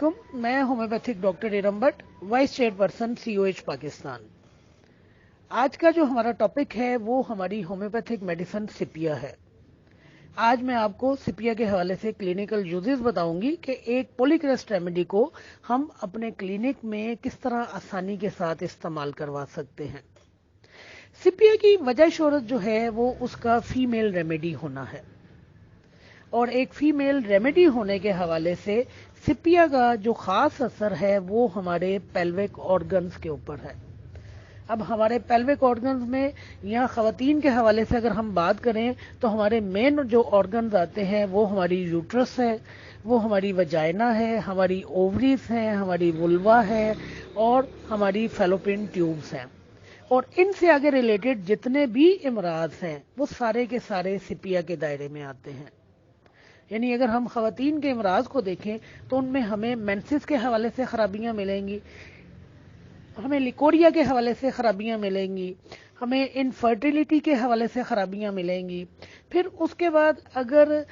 वालेकुम। मैं homeopathic doctor Iram Bhatt, vice chairperson COH Pakistan. आज का जो हमारा टॉपिक है वो हमारी होम्योपैथिक मेडिसिन सिपिया है। आज मैं आपको सिपिया के हवाले से क्लिनिकल यूजेस बताऊंगी कि एक पॉलीक्रेस्ट रेमेडी को हम अपने क्लिनिक में किस तरह आसानी के साथ इस्तेमाल करवा सकते हैं। सिपिया की वजह शोहरत जो है वो उसका फीमेल रेमेडी होना है, और एक फीमेल रेमेडी होने के हवाले से सिपिया का जो खास असर है वो हमारे पेल्विक ऑर्गन्स के ऊपर है। अब हमारे पेल्विक ऑर्गन्स में या खवातीन के हवाले से अगर हम बात करें तो हमारे मेन जो ऑर्गन्स आते हैं वो हमारी यूट्रस है, वो हमारी वजाइना है, हमारी ओवरीज हैं, हमारी वुल्वा है और हमारी फैलोपियन ट्यूब्स हैं। और इनसे आगे रिलेटेड जितने भी इमराज हैं वो सारे के सारे सिपिया के दायरे में आते हैं। यानी अगर हम खवातीन के इमराज को देखें तो उनमें हमें मेंसेस के हवाले से खराबियां मिलेंगी, हमें लिकोरिया के हवाले से खराबियां मिलेंगी, हमें इनफर्टिलिटी के हवाले से खराबियां मिलेंगी। फिर उसके बाद अगर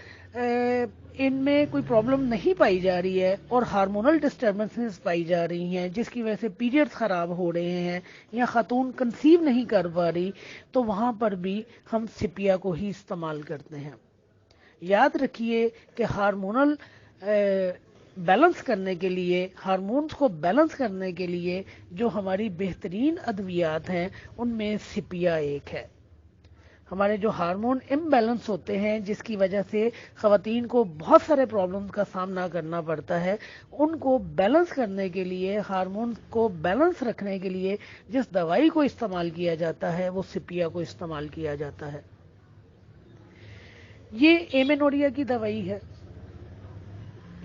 इनमें कोई प्रॉब्लम नहीं पाई जा रही है और हार्मोनल डिस्टर्बेंसेस पाई जा रही हैं जिसकी वजह से पीरियड्स खराब हो रहे हैं या खातून कंसीव नहीं कर पा रही, तो वहां पर भी हम सिपिया को ही इस्तेमाल करते हैं। याद रखिए कि हार्मोनल बैलेंस करने के लिए, हार्मोन्स को बैलेंस करने के लिए जो हमारी बेहतरीन अद्वियात हैं उनमें सिपिया एक है। हमारे जो हार्मोन इम्बैलेंस होते हैं जिसकी वजह से खवातीन को बहुत सारे प्रॉब्लम्स का सामना करना पड़ता है, उनको बैलेंस करने के लिए, हार्मोन को बैलेंस रखने के लिए जिस दवाई को इस्तेमाल किया जाता है वो सिपिया को इस्तेमाल किया जाता है। ये एमेनोरिया की दवाई है,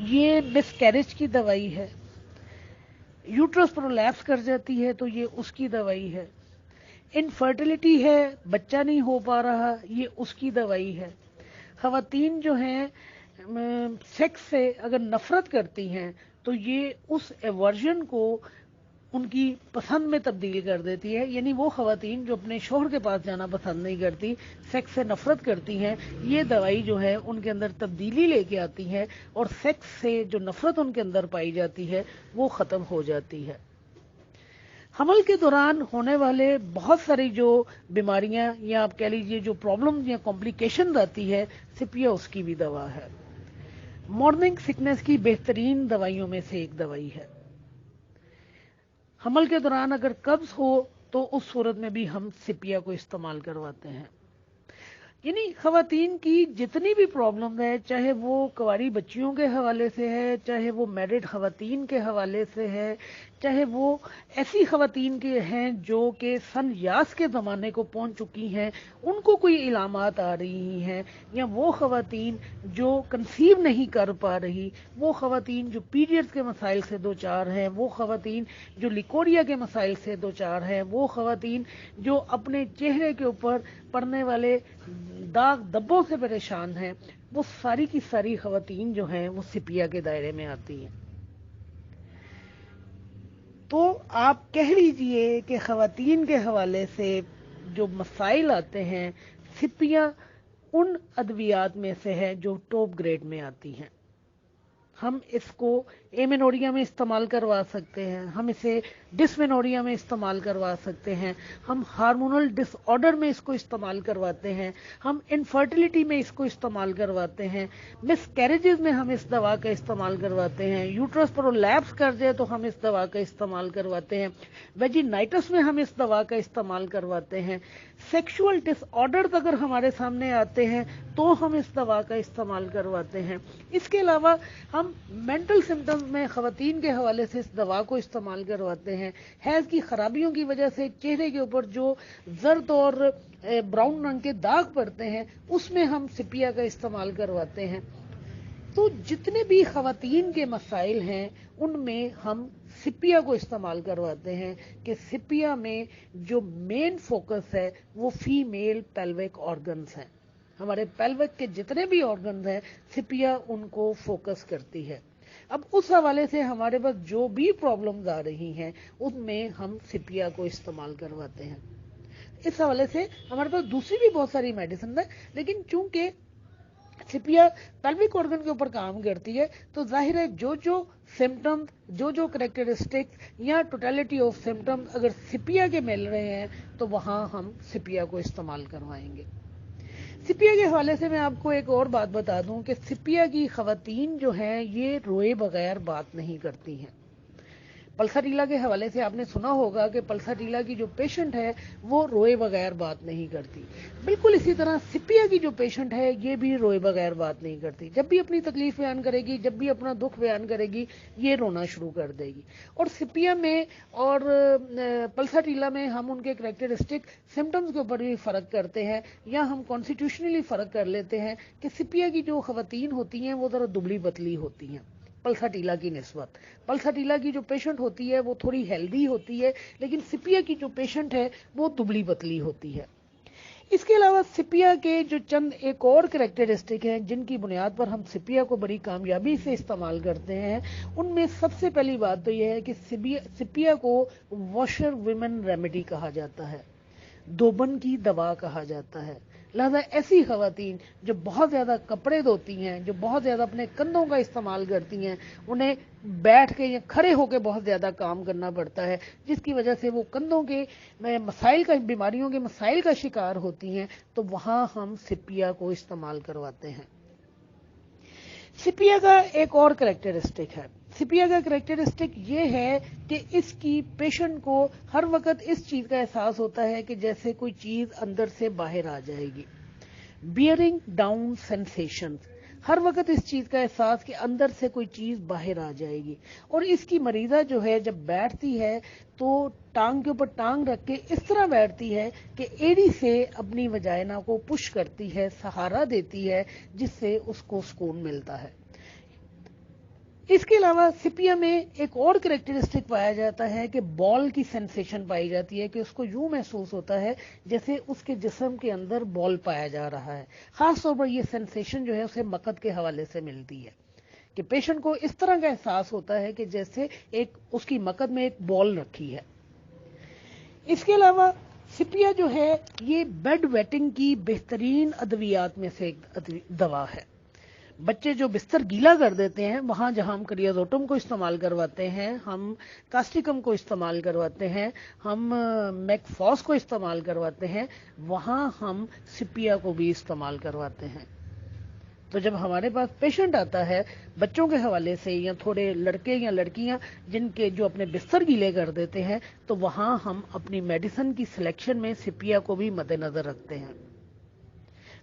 ये मिसकैरेज की दवाई है, यूट्रस प्रोलैप्स कर जाती है तो ये उसकी दवाई है, इनफर्टिलिटी है, बच्चा नहीं हो पा रहा, ये उसकी दवाई है। खवातीन जो हैं सेक्स से अगर नफरत करती हैं तो ये उस एवर्जन को उनकी पसंद में तब्दील कर देती है। यानी वो खवातीन जो अपने शोहर के पास जाना पसंद नहीं करती, सेक्स से नफरत करती हैं, ये दवाई जो है उनके अंदर तब्दीली लेके आती है और सेक्स से जो नफरत उनके अंदर पाई जाती है वो खत्म हो जाती है। हमल के दौरान होने वाले बहुत सारी जो बीमारियां या आप कह लीजिए जो प्रॉब्लम या कॉम्प्लिकेशन आती है, सिपिया उसकी भी दवा है। मॉर्निंग सिकनेस की बेहतरीन दवाइयों में से एक दवाई है। हमल के दौरान अगर कब्ज हो तो उस सूरत में भी हम सिपिया को इस्तेमाल करवाते हैं। यानी खवातीन की जितनी भी प्रॉब्लम है, चाहे वो कुंवारी बच्चियों के हवाले से है, चाहे वो मैरिड खवातीन के हवाले से है, चाहे वो ऐसी खवातीन के हैं जो कि सन यास के ज़माने को पहुंच चुकी हैं, उनको कोई इलामात आ रही हैं, या वो खवातीन जो कंसीव नहीं कर पा रही, वो खवातीन जो पीरियड्स के मसाइल से दो चार हैं, वो खवातीन जो लिकोरिया के मसाइल से दो चार हैं, वो खवातीन जो अपने चेहरे के ऊपर पड़ने वाले दाग धब्बों से परेशान हैं, वो सारी की सारी खवातीन जो हैं वो सिपिया के दायरे में आती हैं। तो आप कह लीजिए कि खवातीन के हवाले से जो मसाइल आते हैं, सिपिया उन अद्वियात में से है जो टॉप ग्रेड में आती हैं। हम इसको एमेनोरिया में इस्तेमाल करवा सकते हैं, हम इसे डिसमेनोरिया में इस्तेमाल करवा सकते हैं, हम हार्मोनल डिसऑर्डर में इसको इस्तेमाल करवाते हैं, हम इनफर्टिलिटी में इसको इस्तेमाल करवाते हैं, मिसकैरेजेस में हम इस दवा का इस्तेमाल करवाते हैं, यूट्रस प्रोलैप्स कर जाए तो हम इस दवा का इस्तेमाल करवाते हैं, वेजिनाइटिस में हम इस दवा का इस्तेमाल करवाते हैं, सेक्सुअल डिसऑर्डर अगर हमारे सामने आते हैं तो हम इस दवा का इस्तेमाल करवाते हैं। इसके अलावा हम मेंटल सिम्टम्स में खवातीन के हवाले से इस दवा को इस्तेमाल करवाते हैं। हैज की खराबियों की वजह से चेहरे के ऊपर जो जर्द और ब्राउन रंग के दाग पड़ते हैं उसमें हम सिपिया का इस्तेमाल करवाते हैं। तो जितने भी खवातीन के मसाइल हैं उनमें हम सिपिया को इस्तेमाल करवाते हैं कि सिपिया में जो मेन फोकस है वो फीमेल पेल्विक ऑर्गन्स हैं। हमारे पेल्विक के जितने भी ऑर्गन्स हैं सिपिया उनको फोकस करती है। अब उस हवाले से हमारे पास जो भी प्रॉब्लम्स आ रही हैं उनमें हम सिपिया को इस्तेमाल करवाते हैं। इस हवाले से हमारे पास दूसरी भी बहुत सारी मेडिसिन है, लेकिन चूंकि सिपिया पेल्विक ऑर्गन के ऊपर काम करती है, तो जाहिर है जो जो सिम्टम्स, जो जो करेक्टरिस्टिक्स या टोटलिटी ऑफ सिम्टम्स अगर सिपिया के मिल रहे हैं तो वहां हम सिपिया को इस्तेमाल करवाएंगे। सिपिया के हवाले से मैं आपको एक और बात बता दूं कि सिपिया की खवातीन जो हैं ये रोए बगैर बात नहीं करती हैं। पल्साटीला के हवाले से आपने सुना होगा कि पल्साटीला की जो पेशेंट है वो रोए बगैर बात नहीं करती। बिल्कुल इसी तरह सिपिया की जो पेशेंट है ये भी रोए बगैर बात नहीं करती। जब भी अपनी तकलीफ बयान करेगी, जब भी अपना दुख बयान करेगी, ये रोना शुरू कर देगी। और सिपिया में और पल्साटीला में हम उनके करेक्टरिस्टिक सिम्टम्स के ऊपर भी फर्क करते हैं, या हम कॉन्स्टिट्यूशनली फर्क कर लेते हैं कि सिपिया की जो खवातीन होती हैं वो जरा दुबली पतली होती हैं पल्साटीला की निस्बत। पल्साटीला की जो पेशेंट होती है वो थोड़ी हेल्दी होती है, लेकिन सिपिया की जो पेशेंट है वो दुबली पतली होती है। इसके अलावा सिपिया के जो चंद एक और करेक्टरिस्टिक हैं जिनकी बुनियाद पर हम सिपिया को बड़ी कामयाबी से इस्तेमाल करते हैं, उनमें सबसे पहली बात तो यह है कि सिपिया को वॉशर वुमेन रेमेडी कहा जाता है, दोबन की दवा कहा जाता है। लिहाजा ऐसी खवातीन जो बहुत ज्यादा कपड़े धोती हैं, जो बहुत ज्यादा अपने कंधों का इस्तेमाल करती हैं, उन्हें बैठ के या खड़े होकर बहुत ज्यादा काम करना पड़ता है, जिसकी वजह से वो कंधों के मसाइल का, बीमारियों के मसाइल का शिकार होती हैं, तो वहां हम सिपिया को इस्तेमाल करवाते हैं। सिपिया का एक और करेक्टरिस्टिक है, सिपिया का करेक्टरिस्टिक ये है कि इसकी पेशेंट को हर वक्त इस चीज का एहसास होता है कि जैसे कोई चीज अंदर से बाहर आ जाएगी, बियरिंग डाउन सेंसेशन, हर वक्त इस चीज का एहसास कि अंदर से कोई चीज बाहर आ जाएगी। और इसकी मरीजा जो है जब बैठती है तो टांग के ऊपर टांग रख के इस तरह बैठती है कि एड़ी से अपनी वजाइना को पुश करती है, सहारा देती है, जिससे उसको सुकून मिलता है। इसके अलावा सिपिया में एक और करेक्टरिस्टिक पाया जाता है कि बॉल की सेंसेशन पाई जाती है, कि उसको यूं महसूस होता है जैसे उसके जिस्म के अंदर बॉल पाया जा रहा है। खास तौर पर यह सेंसेशन जो है उसे मकद के हवाले से मिलती है कि पेशेंट को इस तरह का एहसास होता है कि जैसे एक उसकी मकद में एक बॉल रखी है। इसके अलावा सिपिया जो है ये बेड वेटिंग की बेहतरीन अद्वियात में से एक दवा है। बच्चे जो बिस्तर गीला कर देते हैं, वहां जहां हम क्रियाजोटम को इस्तेमाल करवाते हैं, हम कास्टिकम को इस्तेमाल करवाते हैं, हम मैकफॉस को इस्तेमाल करवाते हैं, वहां हम सिपिया को भी इस्तेमाल करवाते हैं। तो जब हमारे पास पेशेंट आता है बच्चों के हवाले से, या थोड़े लड़के या लड़कियां जिनके जो अपने बिस्तर गीले कर देते हैं, तो वहां हम अपनी मेडिसिन की सिलेक्शन में सिपिया को भी मद्देनजर रखते हैं।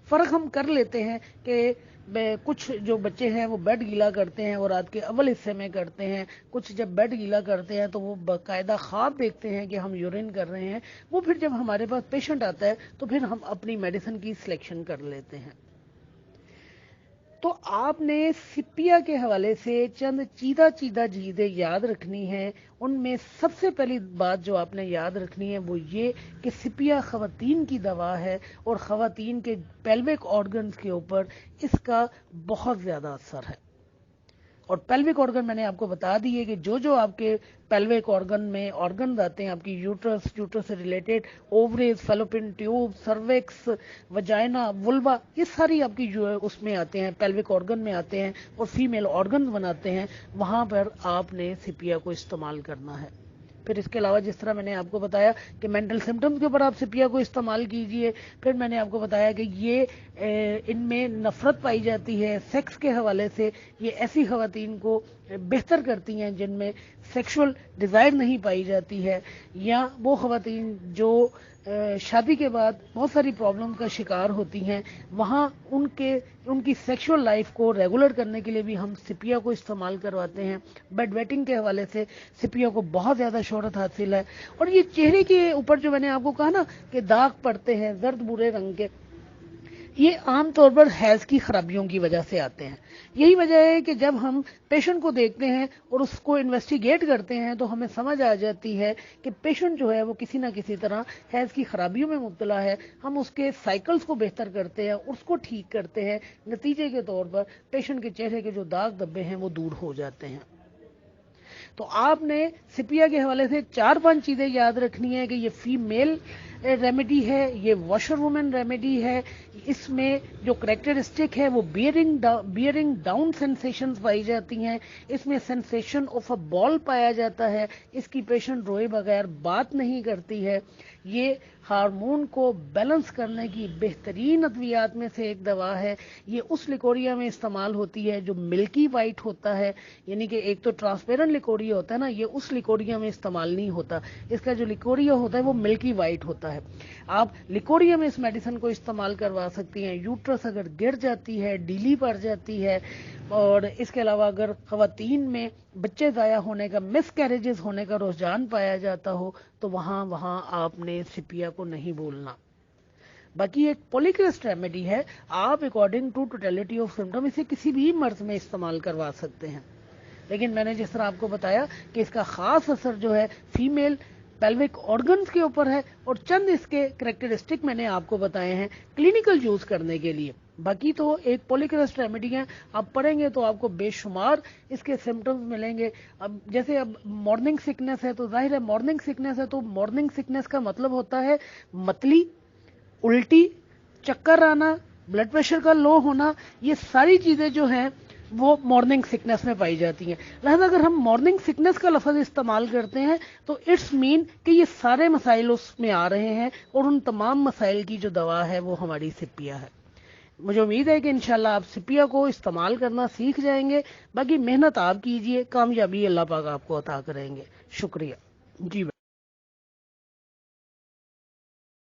फर्क हम कर लेते हैं कि कुछ जो बच्चे हैं वो बेड गीला करते हैं और रात के अव्वल हिस्से में करते हैं, कुछ जब बेड गीला करते हैं तो वो बाकायदा ख्वाब देखते हैं कि हम यूरिन कर रहे हैं। वो फिर जब हमारे पास पेशेंट आता है तो फिर हम अपनी मेडिसिन की सिलेक्शन कर लेते हैं। तो आपने सिपिया के हवाले से चंद चीदा चीजें याद रखनी है। उनमें सबसे पहली बात जो आपने याद रखनी है वो ये कि सिपिया खवातीन की दवा है और खवातीन के पेल्विक ऑर्गन्स के ऊपर इसका बहुत ज्यादा असर है। और पेल्विक ऑर्गन मैंने आपको बता दी है कि जो जो आपके पेल्विक ऑर्गन में ऑर्गन आते हैं, आपकी यूट्रस से related ovaries, fallopian tube, cervix, vagina, vulva, ये सारी आपकी जो है उसमें आते हैं, पेल्विक ऑर्गन में आते हैं और फीमेल ऑर्गन बनाते हैं। वहां पर आपने सिपिया को इस्तेमाल करना है। फिर इसके अलावा जिस तरह मैंने आपको बताया कि मेंटल सिम्टम्स के ऊपर आप सिपिया को इस्तेमाल कीजिए। फिर मैंने आपको बताया कि ये इनमें नफरत पाई जाती है सेक्स के हवाले से। ये ऐसी खवातीन को बेहतर करती हैं जिनमें सेक्सुअल डिजायर नहीं पाई जाती है, या वो खवातीन जो शादी के बाद बहुत सारी प्रॉब्लम का शिकार होती हैं, वहाँ उनकी सेक्सुअल लाइफ को रेगुलर करने के लिए भी हम सिपिया को इस्तेमाल करवाते हैं। बेड वेटिंग के हवाले से सिपिया को बहुत ज़्यादा शोहरत हासिल है। और ये चेहरे के ऊपर जो मैंने आपको कहा ना कि दाग पड़ते हैं जर्द भूरे रंग के, ये आमतौर पर हैज की खराबियों की वजह से आते हैं। यही वजह है कि जब हम पेशेंट को देखते हैं और उसको इन्वेस्टिगेट करते हैं तो हमें समझ आ जाती है कि पेशेंट जो है वो किसी ना किसी तरह हैज की खराबियों में मुब्तला है। हम उसके साइकिल्स को बेहतर करते हैं, उसको ठीक करते हैं, नतीजे के तौर पर पेशेंट के चेहरे के जो दाग धब्बे हैं वो दूर हो जाते हैं। तो आपने सिपिया के हवाले से 4-5 चीजें याद रखनी है कि ये फीमेल रेमेडी है, ये वॉशर वुमन रेमेडी है। इसमें जो करेक्टरिस्टिक है वो बियरिंग डाउन सेंसेशंस पाई जाती हैं। इसमें सेंसेशन ऑफ अ बॉल पाया जाता है। इसकी पेशेंट रोए बगैर बात नहीं करती है। ये हार्मोन को बैलेंस करने की बेहतरीन अद्वियात में से एक दवा है। ये उस लिकोरिया में इस्तेमाल होती है जो मिल्की वाइट होता है, यानी कि एक तो ट्रांसपेरेंट लिकोरिया होता है ना, ये उस लिकोरिया में इस्तेमाल नहीं होता। इसका जो लिकोरिया होता है वो मिल्की वाइट होता है। आप लिकोरिया में इस मेडिसिन को इस्तेमाल करवा सकती हैं। यूट्रस अगर गिर जाती है, ढीली पड़ जाती है, और इसके अलावा अगर खवातीन में बच्चे ज़ाया होने का, मिसकैरेजेस होने का रुझान पाया जाता हो, तो वहां आपने सिपिया को नहीं बोलना। बाकी एक पॉलीक्रिस्ट रेमेडी है, आप according to totality of symptom इसे किसी भी मर्ज में इस्तेमाल करवा सकते हैं। लेकिन मैंने जिस तरह आपको बताया कि इसका खास असर जो है फीमेल पेल्विक ऑर्गन्स के ऊपर है, और चंद इसके करेक्टरिस्टिक मैंने आपको बताए हैं क्लिनिकल यूज करने के लिए। बाकी तो एक पॉलीक्रिस्ट रेमेडी है, आप पढ़ेंगे तो आपको बेशुमार इसके सिम्टम्स मिलेंगे। अब जैसे अब मॉर्निंग सिकनेस है, तो जाहिर है मॉर्निंग सिकनेस है, तो मॉर्निंग सिकनेस का मतलब होता है मतली, उल्टी, चक्कर आना, ब्लड प्रेशर का लो होना। ये सारी चीजें जो हैं वो मॉर्निंग सिकनेस में पाई जाती हैं। लिहाजा अगर हम मॉर्निंग सिकनेस का लफ्ज इस्तेमाल करते हैं तो इट्स मीन कि ये सारे मसाइल उसमें आ रहे हैं, और उन तमाम मसाइल की जो दवा है वो हमारी सिपिया है। मुझे उम्मीद है कि इंशाल्लाह आप सिपिया को इस्तेमाल करना सीख जाएंगे। बाकी मेहनत आप कीजिए, कामयाबी अल्लाह पाक आपको अता करेंगे। शुक्रिया जी।